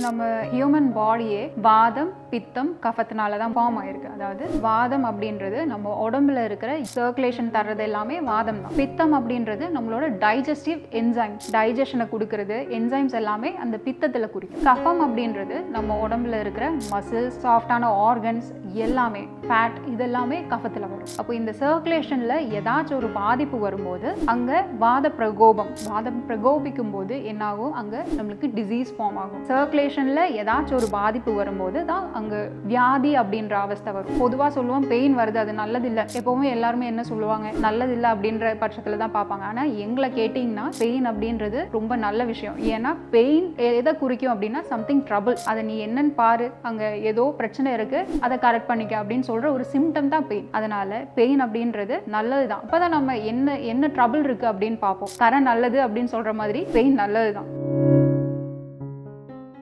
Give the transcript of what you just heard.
நம்ம ஹியூமன் பாடியே வாதம் பித்தம் கஃபத்தினால தான் ஃபார்ம் ஆயிருக்கு. அதாவது வாதம் அப்படின்றது நம்ம உடம்புல இருக்கிற சர்க்குலேஷன் தர்றது எல்லாமே வாதம் தான். பித்தம் அப்படின்றது நம்மளோட டைஜஸ்டிவ் என்சைம், டைஜஷனை கொடுக்கறது என்சைம்ஸ் எல்லாமே அந்த பித்தத்தில் குறிக்கும். கஃபம் அப்படின்றது நம்ம உடம்புல இருக்கிற மசில்ஸ், சாஃப்டான ஆர்கன்ஸ் எல்லாமே, ஃபேட் இதெல்லாமே கஃபத்தில் வரும். அப்போ இந்த சர்க்குலேஷனில் ஏதாச்சும் ஒரு பாதிப்பு வரும்போது அங்கே வாதம் பிரகோபிக்கும் போது என்னாகும், அங்கே நம்மளுக்கு டிசீஸ் ஃபார்ம் ஆகும். சர்க்குலேஷனில் ஏதாச்சும் ஒரு பாதிப்பு வரும்போது தான் அங்கே வியாதி அப்படின்ற அவஸ்தை வரும். பொதுவாக சொல்லுவோம் பெயின் வருது, அது நல்லதில்லை. எப்போவுமே எல்லாருமே என்ன சொல்லுவாங்க, நல்லதில்லை அப்படின்ற பட்சத்தில் தான் பார்ப்பாங்க. ஆனால் எங்களை கேட்டிங்கன்னா பெயின் அப்படின்றது ரொம்ப நல்ல விஷயம். ஏன்னா பெயின் எதை குறிக்கும் அப்படின்னா சம்திங் ட்ரபிள். அதை நீ என்னன்னு பாரு, அங்கே ஏதோ பிரச்சனை இருக்குது, அதை கரெக்ட் பண்ணிக்க அப்படின்னு சொல்கிற ஒரு சிம்டம் தான் பெயின். அதனால பெயின் அப்படின்றது நல்லது தான். அப்போ தான் நம்ம என்ன ட்ரபிள் இருக்குது அப்படின்னு பார்ப்போம். நல்லது அப்படின்னு சொல்கிற மாதிரி பெயின் நல்லது தான்.